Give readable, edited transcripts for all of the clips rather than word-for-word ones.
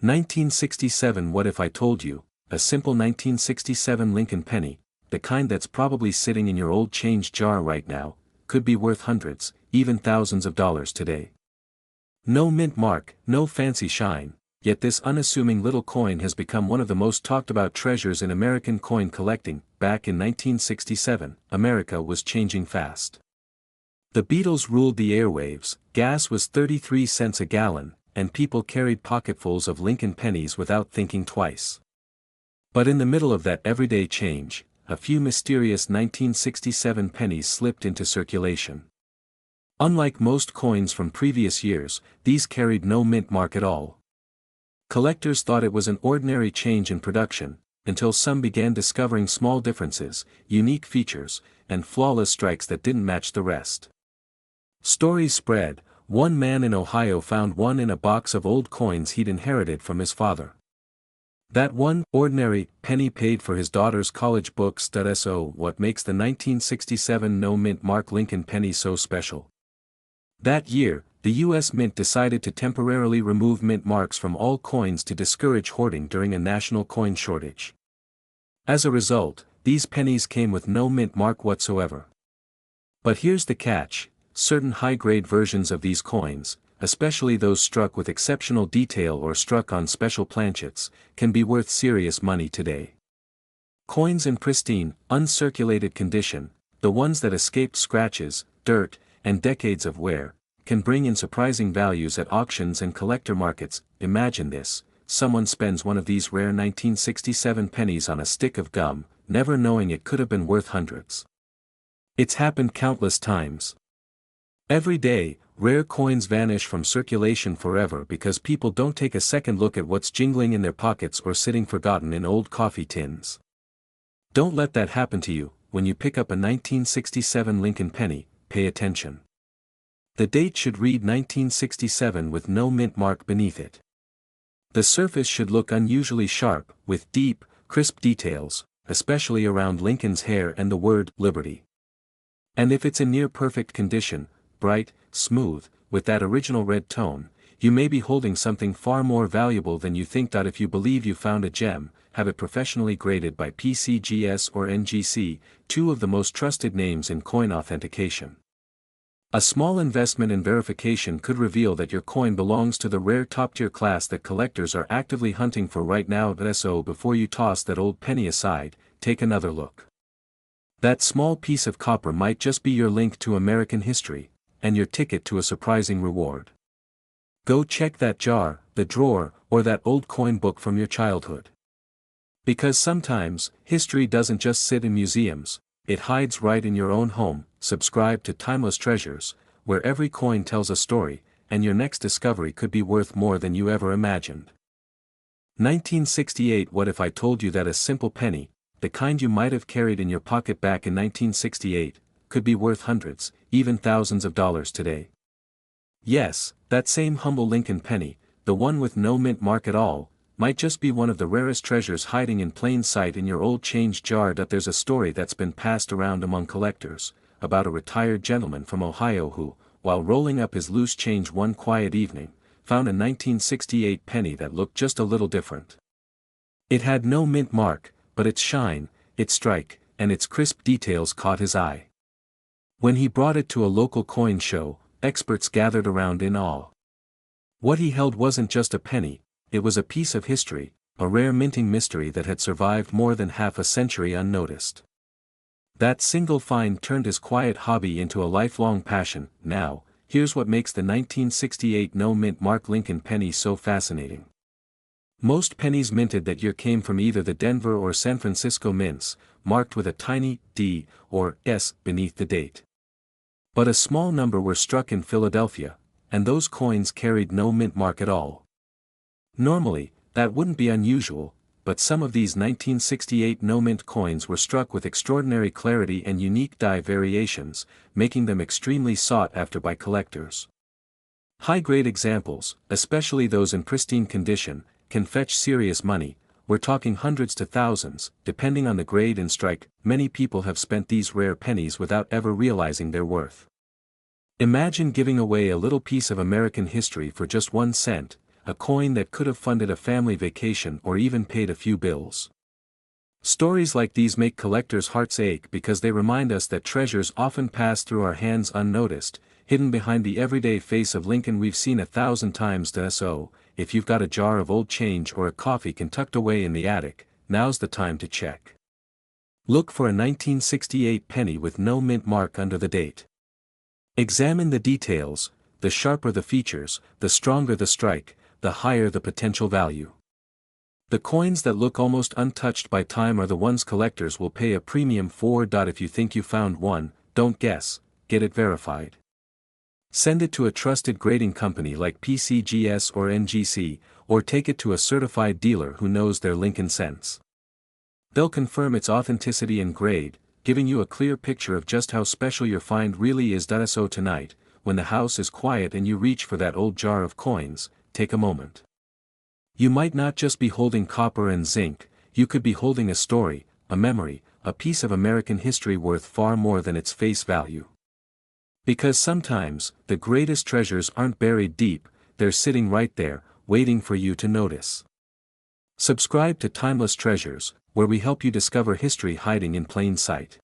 1967 What if I told you, a simple 1967 Lincoln penny, the kind that's probably sitting in your old change jar right now, could be worth hundreds, even thousands of dollars today. No mint mark, no fancy shine, yet this unassuming little coin has become one of the most talked about treasures in American coin collecting. Back in 1967, America was changing fast. The Beatles ruled the airwaves, gas was 33 cents a gallon, and people carried pocketfuls of Lincoln pennies without thinking twice. But in the middle of that everyday change, a few mysterious 1967 pennies slipped into circulation. Unlike most coins from previous years, these carried no mint mark at all. Collectors thought it was an ordinary change in production, until some began discovering small differences, unique features, and flawless strikes that didn't match the rest. Stories spread. One man in Ohio found one in a box of old coins he'd inherited from his father. That one, ordinary, penny paid for his daughter's college books. So what makes the 1967 no mint mark Lincoln penny so special? That year, the U.S. Mint decided to temporarily remove mint marks from all coins to discourage hoarding during a national coin shortage. As a result, these pennies came with no mint mark whatsoever. But here's the catch. Certain high-grade versions of these coins, especially those struck with exceptional detail or struck on special planchets, can be worth serious money today. Coins in pristine, uncirculated condition, the ones that escaped scratches, dirt, and decades of wear, can bring in surprising values at auctions and collector markets. Imagine this: someone spends one of these rare 1967 pennies on a stick of gum, never knowing it could have been worth hundreds. It's happened countless times. Every day, rare coins vanish from circulation forever because people don't take a second look at what's jingling in their pockets or sitting forgotten in old coffee tins. Don't let that happen to you. When you pick up a 1967 Lincoln penny, pay attention. The date should read 1967 with no mint mark beneath it. The surface should look unusually sharp, with deep, crisp details, especially around Lincoln's hair and the word Liberty. And if it's in near perfect condition, bright, smooth, with that original red tone, you may be holding something far more valuable than you think. If you believe you found a gem, have it professionally graded by PCGS or NGC, two of the most trusted names in coin authentication. A small investment in verification could reveal that your coin belongs to the rare top-tier class that collectors are actively hunting for right now. So before you toss that old penny aside, take another look. That small piece of copper might just be your link to American history, and your ticket to a surprising reward. Go check that jar, the drawer, or that old coin book from your childhood. Because sometimes, history doesn't just sit in museums, it hides right in your own home. Subscribe to Timeless Treasures, where every coin tells a story, and your next discovery could be worth more than you ever imagined. 1968 What if I told you that a simple penny, the kind you might have carried in your pocket back in 1968, could be worth hundreds, even thousands of dollars today? Yes, that same humble Lincoln penny, the one with no mint mark at all, might just be one of the rarest treasures hiding in plain sight in your old change jar. There's a story that's been passed around among collectors, about a retired gentleman from Ohio who, while rolling up his loose change one quiet evening, found a 1968 penny that looked just a little different. It had no mint mark, but its shine, its strike, and its crisp details caught his eye. When he brought it to a local coin show, experts gathered around in awe. What he held wasn't just a penny, it was a piece of history, a rare minting mystery that had survived more than half a century unnoticed. That single find turned his quiet hobby into a lifelong passion. Now, here's what makes the 1968 no mint mark Lincoln penny so fascinating. Most pennies minted that year came from either the Denver or San Francisco mints, marked with a tiny D or S beneath the date. But a small number were struck in Philadelphia, and those coins carried no mint mark at all. Normally, that wouldn't be unusual, but some of these 1968 no-mint coins were struck with extraordinary clarity and unique die variations, making them extremely sought after by collectors. High-grade examples, especially those in pristine condition, can fetch serious money. We're talking hundreds to thousands, depending on the grade and strike. Many people have spent these rare pennies without ever realizing their worth. Imagine giving away a little piece of American history for just 1 cent, a coin that could have funded a family vacation or even paid a few bills. Stories like these make collectors' hearts ache because they remind us that treasures often pass through our hands unnoticed, hidden behind the everyday face of Lincoln we've seen 1,000 times. So, if you've got a jar of old change or a coffee can tucked away in the attic, now's the time to check. Look for a 1968 penny with no mint mark under the date. Examine the details. The sharper the features, the stronger the strike, the higher the potential value. The coins that look almost untouched by time are the ones collectors will pay a premium for. If you think you found one, don't guess, get it verified. Send it to a trusted grading company like PCGS or NGC, or take it to a certified dealer who knows their Lincoln cents. They'll confirm its authenticity and grade, giving you a clear picture of just how special your find really is. So tonight, when the house is quiet and you reach for that old jar of coins, take a moment. You might not just be holding copper and zinc, you could be holding a story, a memory, a piece of American history worth far more than its face value. Because sometimes, the greatest treasures aren't buried deep, they're sitting right there, waiting for you to notice. Subscribe to Timeless Treasures, where we help you discover history hiding in plain sight.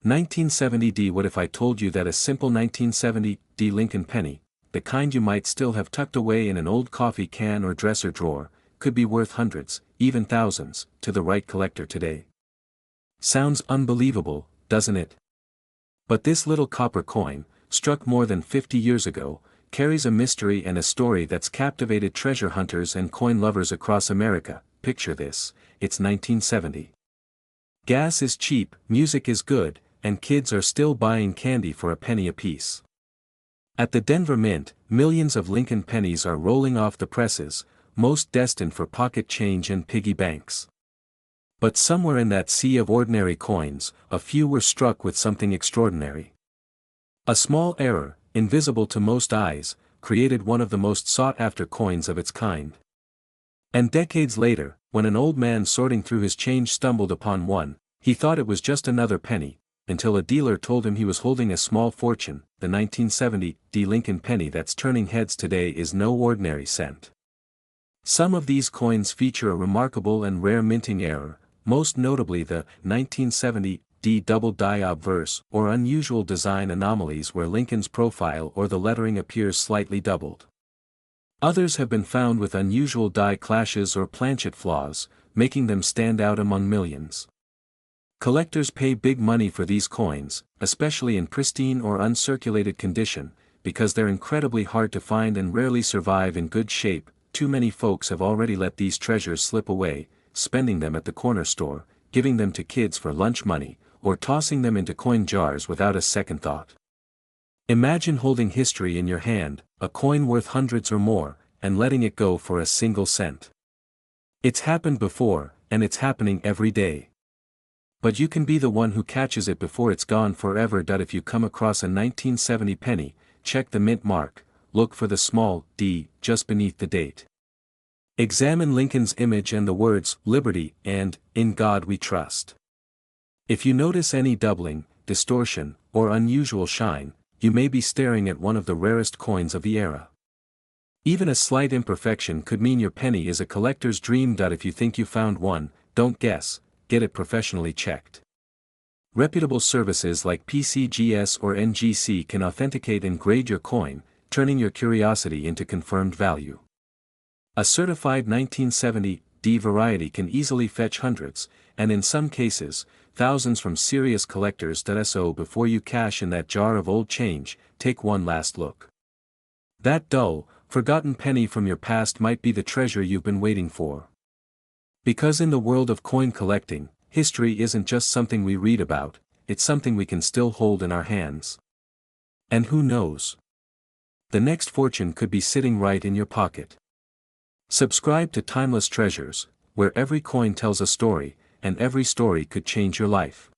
1970. What if I told you that a simple 1970 Lincoln penny, the kind you might still have tucked away in an old coffee can or dresser drawer, could be worth hundreds, even thousands, to the right collector today? Sounds unbelievable, doesn't it? But this little copper coin, struck more than 50 years ago, carries a mystery and a story that's captivated treasure hunters and coin lovers across America. Picture this, it's 1970. Gas is cheap, music is good, and kids are still buying candy for a penny apiece. At the Denver Mint, millions of Lincoln pennies are rolling off the presses, most destined for pocket change and piggy banks. But somewhere in that sea of ordinary coins, a few were struck with something extraordinary. A small error, invisible to most eyes, created one of the most sought-after coins of its kind. And decades later, when an old man sorting through his change stumbled upon one, he thought it was just another penny, until a dealer told him he was holding a small fortune. The 1970 Lincoln penny that's turning heads today is no ordinary cent. Some of these coins feature a remarkable and rare minting error, most notably the 1970 double die obverse or unusual design anomalies where Lincoln's profile or the lettering appears slightly doubled. Others have been found with unusual die clashes or planchet flaws, making them stand out among millions. Collectors pay big money for these coins, especially in pristine or uncirculated condition, because they're incredibly hard to find and rarely survive in good shape. Too many folks have already let these treasures slip away, spending them at the corner store, giving them to kids for lunch money, or tossing them into coin jars without a second thought. Imagine holding history in your hand, a coin worth hundreds or more, and letting it go for a single cent. It's happened before, and it's happening every day. But you can be the one who catches it before it's gone forever. If you come across a 1970 penny, check the mint mark, look for the small d just beneath the date. Examine Lincoln's image and the words "Liberty" and "In God We Trust." If you notice any doubling, distortion, or unusual shine, you may be staring at one of the rarest coins of the era. Even a slight imperfection could mean your penny is a collector's dream. If you think you found one, don't guess, get it professionally checked. Reputable services like PCGS or NGC can authenticate and grade your coin, turning your curiosity into confirmed value. A certified 1970 variety can easily fetch hundreds, and in some cases, thousands from serious collectors. So before you cash in that jar of old change, take one last look. That dull, forgotten penny from your past might be the treasure you've been waiting for. Because in the world of coin collecting, history isn't just something we read about, it's something we can still hold in our hands. And who knows? The next fortune could be sitting right in your pocket. Subscribe to Timeless Treasures, where every coin tells a story, and every story could change your life.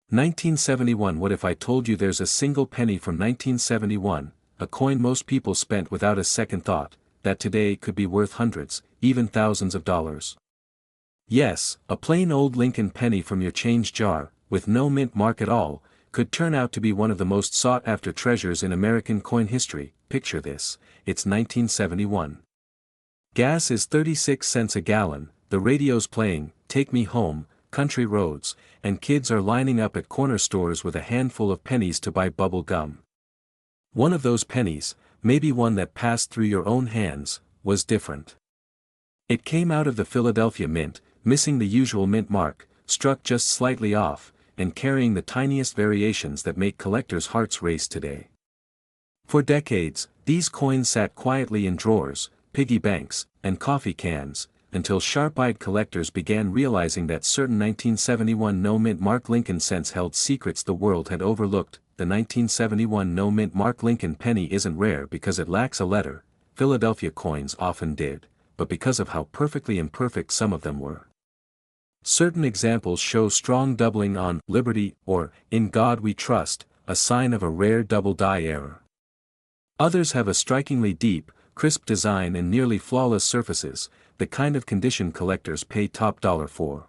1971. What if I told you there's a single penny from 1971, a coin most people spent without a second thought, that today could be worth hundreds, even thousands of dollars? Yes, a plain old Lincoln penny from your change jar, with no mint mark at all, could turn out to be one of the most sought-after treasures in American coin history. Picture this, it's 1971. Gas is 36 cents a gallon, the radio's playing, "Take Me Home," country roads, and kids are lining up at corner stores with a handful of pennies to buy bubble gum. One of those pennies, maybe one that passed through your own hands, was different. It came out of the Philadelphia Mint, missing the usual mint mark, struck just slightly off, and carrying the tiniest variations that make collectors' hearts race today. For decades, these coins sat quietly in drawers, piggy banks, and coffee cans, until sharp-eyed collectors began realizing that certain 1971 no-mint mark Lincoln cents held secrets the world had overlooked. The 1971 no-mint mark Lincoln penny isn't rare because it lacks a letter, Philadelphia coins often did, but because of how perfectly imperfect some of them were. Certain examples show strong doubling on "Liberty" or "In God We Trust," a sign of a rare double-die error. Others have a strikingly deep, crisp design and nearly flawless surfaces, the kind of condition collectors pay top dollar for.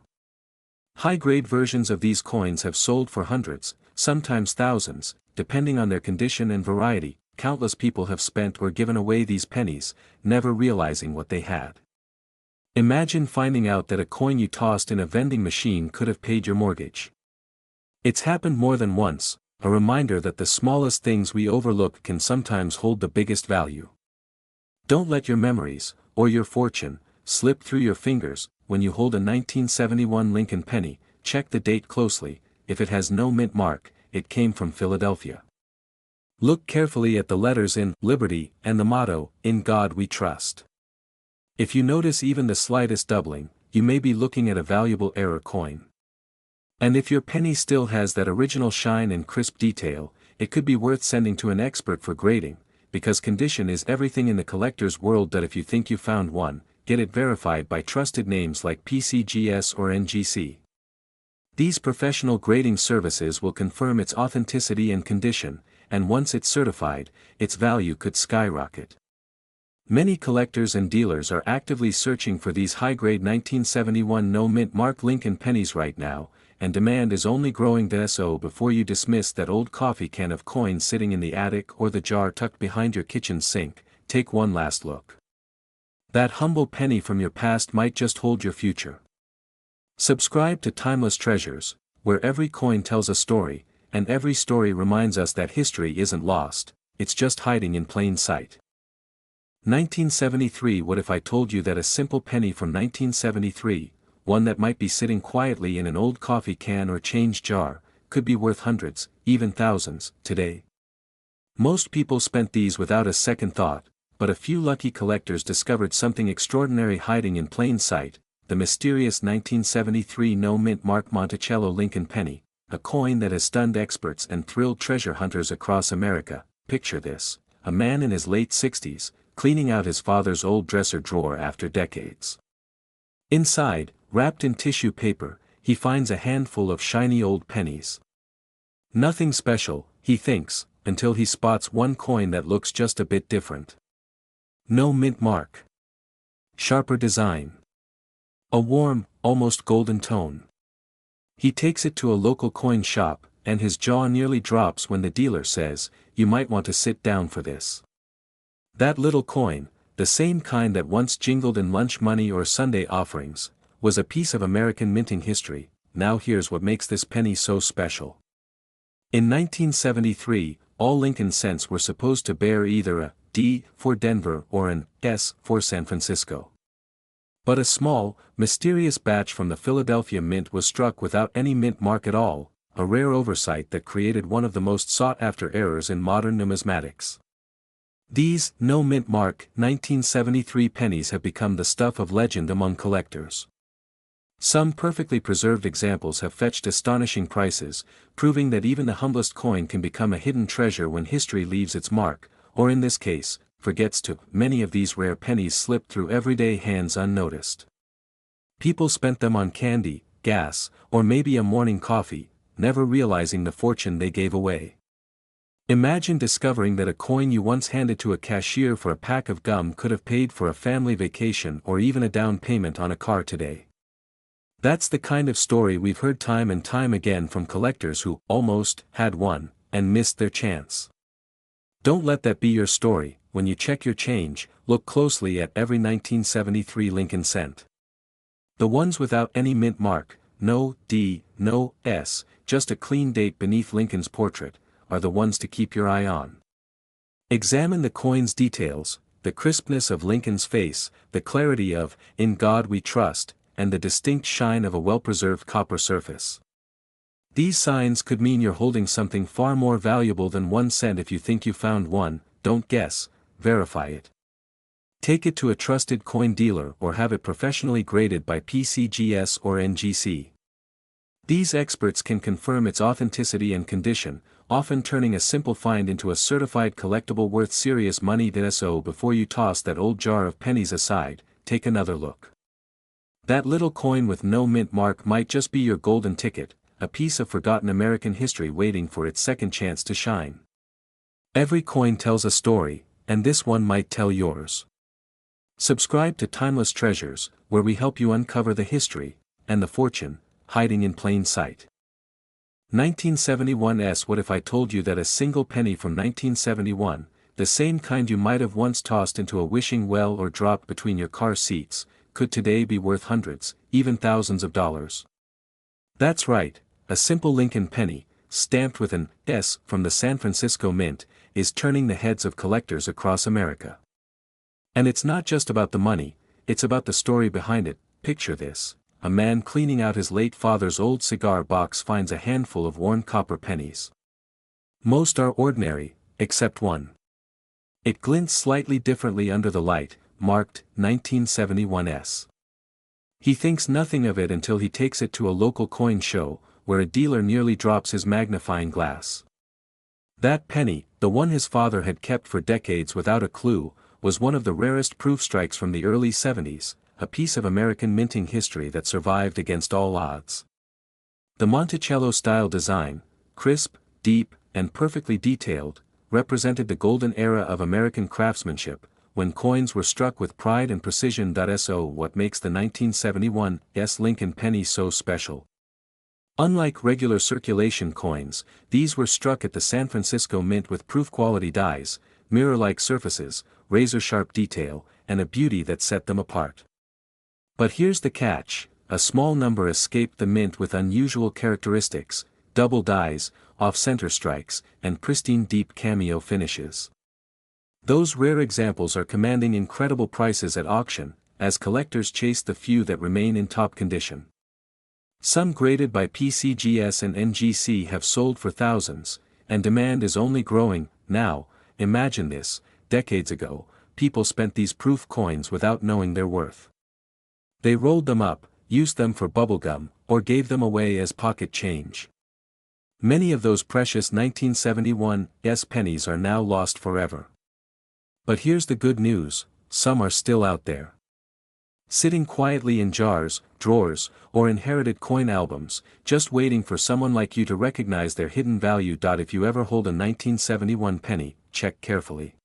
High-grade versions of these coins have sold for hundreds, sometimes thousands, depending on their condition and variety. Countless people have spent or given away these pennies, never realizing what they had. Imagine finding out that a coin you tossed in a vending machine could have paid your mortgage. It's happened more than once, a reminder that the smallest things we overlook can sometimes hold the biggest value. Don't let your memories, or your fortune, slip through your fingers. When you hold a 1971 Lincoln penny, check the date closely. If it has no mint mark, it came from Philadelphia. Look carefully at the letters in "Liberty" and the motto, "In God We Trust." If you notice even the slightest doubling, you may be looking at a valuable error coin. And if your penny still has that original shine and crisp detail, it could be worth sending to an expert for grading, because condition is everything in the collector's world. That if you think you found one, get it verified by trusted names like PCGS or NGC. These professional grading services will confirm its authenticity and condition, and once it's certified, its value could skyrocket. Many collectors and dealers are actively searching for these high-grade 1971 no-mint mark Lincoln pennies right now, and demand is only growing. So before you dismiss that old coffee can of coins sitting in the attic or the jar tucked behind your kitchen sink, take one last look. That humble penny from your past might just hold your future. Subscribe to Timeless Treasures, where every coin tells a story, and every story reminds us that history isn't lost, it's just hiding in plain sight. 1973. What if I told you that a simple penny from 1973, one that might be sitting quietly in an old coffee can or change jar, could be worth hundreds, even thousands, today? Most people spent these without a second thought, but a few lucky collectors discovered something extraordinary hiding in plain sight: the mysterious 1973 no-mint mark Monticello Lincoln penny, a coin that has stunned experts and thrilled treasure hunters across America. Picture this: a man in his late 60s, cleaning out his father's old dresser drawer after decades. Inside, wrapped in tissue paper, he finds a handful of shiny old pennies. Nothing special, he thinks, until he spots one coin that looks just a bit different. No mint mark. Sharper design. A warm, almost golden tone. He takes it to a local coin shop, and his jaw nearly drops when the dealer says, "You might want to sit down for this." That little coin, the same kind that once jingled in lunch money or Sunday offerings, was a piece of American minting history. Now here's what makes this penny so special. In 1973, all Lincoln cents were supposed to bear either a D for Denver or an S for San Francisco. But a small, mysterious batch from the Philadelphia Mint was struck without any mint mark at all, a rare oversight that created one of the most sought-after errors in modern numismatics. These no mint mark 1973 pennies have become the stuff of legend among collectors. Some perfectly preserved examples have fetched astonishing prices, proving that even the humblest coin can become a hidden treasure when history leaves its mark, or in this case, forgets to. Many of these rare pennies slipped through everyday hands unnoticed. People spent them on candy, gas, or maybe a morning coffee, never realizing the fortune they gave away. Imagine discovering that a coin you once handed to a cashier for a pack of gum could have paid for a family vacation or even a down payment on a car today. That's the kind of story we've heard time and time again from collectors who almost had one and missed their chance. Don't let that be your story. when you check your change, look closely at every 1973 Lincoln cent. The ones without any mint mark, no D, no S, just a clean date beneath Lincoln's portrait, are the ones to keep your eye on. Examine the coin's details, the crispness of Lincoln's face, the clarity of "In God We Trust," and the distinct shine of a well-preserved copper surface. These signs could mean you're holding something far more valuable than 1 cent. If you think you found one, don't guess, verify it. Take it to a trusted coin dealer or have it professionally graded by PCGS or NGC. These experts can confirm its authenticity and condition, often turning a simple find into a certified collectible worth serious money. So before you toss that old jar of pennies aside, take another look. That little coin with no mint mark might just be your golden ticket, a piece of forgotten American history waiting for its second chance to shine. Every coin tells a story, and this one might tell yours. Subscribe to Timeless Treasures, where we help you uncover the history, and the fortune, hiding in plain sight. 1971's What if I told you that a single penny from 1971, the same kind you might have once tossed into a wishing well or dropped between your car seats, could today be worth hundreds, even thousands of dollars? That's right, a simple Lincoln penny, stamped with an S from the San Francisco Mint, is turning the heads of collectors across America. And it's not just about the money, it's about the story behind it. Picture this: a man cleaning out his late father's old cigar box finds a handful of worn copper pennies. Most are ordinary, except one. It glints slightly differently under the light, marked 1971's. He thinks nothing of it until he takes it to a local coin show, where a dealer nearly drops his magnifying glass. That penny, the one his father had kept for decades without a clue, was one of the rarest proof strikes from the early 70s, a piece of American minting history that survived against all odds. The Monticello-style design, crisp, deep, and perfectly detailed, represented the golden era of American craftsmanship, when coins were struck with pride and precision. So what makes the 1971's Lincoln penny so special? Unlike regular circulation coins, these were struck at the San Francisco Mint with proof-quality dies, mirror-like surfaces, razor-sharp detail, and a beauty that set them apart. But here's the catch: a small number escaped the mint with unusual characteristics, double dies, off-center strikes, and pristine deep cameo finishes. Those rare examples are commanding incredible prices at auction, as collectors chase the few that remain in top condition. Some graded by PCGS and NGC have sold for thousands, and demand is only growing. Now, imagine this: decades ago, people spent these proof coins without knowing their worth. They rolled them up, used them for bubblegum, or gave them away as pocket change. Many of those precious 1971's pennies are now lost forever. But here's the good news: some are still out there. Sitting quietly in jars, drawers, or inherited coin albums, just waiting for someone like you to recognize their hidden value. If you ever hold a 1971 penny, check carefully.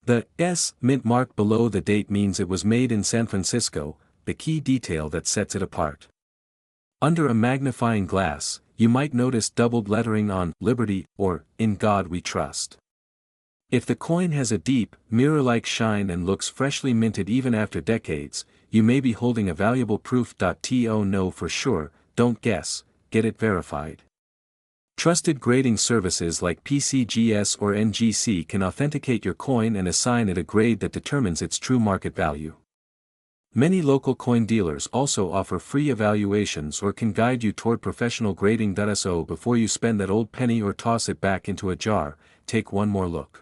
The S mint mark below the date means it was made in San Francisco, the key detail that sets it apart. Under a magnifying glass, you might notice doubled lettering on "Liberty" or "In God We Trust." If the coin has a deep, mirror-like shine and looks freshly minted even after decades, you may be holding a valuable proof. Know for sure, don't guess, get it verified. Trusted grading services like PCGS or NGC can authenticate your coin and assign it a grade that determines its true market value. Many local coin dealers also offer free evaluations or can guide you toward professional grading. So before you spend that old penny or toss it back into a jar, take one more look.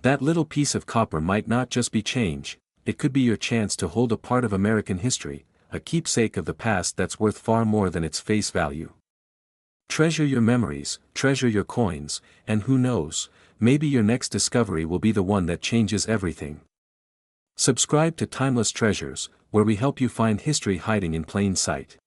That little piece of copper might not just be change, it could be your chance to hold a part of American history, a keepsake of the past that's worth far more than its face value. Treasure your memories, treasure your coins, and who knows, maybe your next discovery will be the one that changes everything. Subscribe to Timeless Treasures, where we help you find history hiding in plain sight.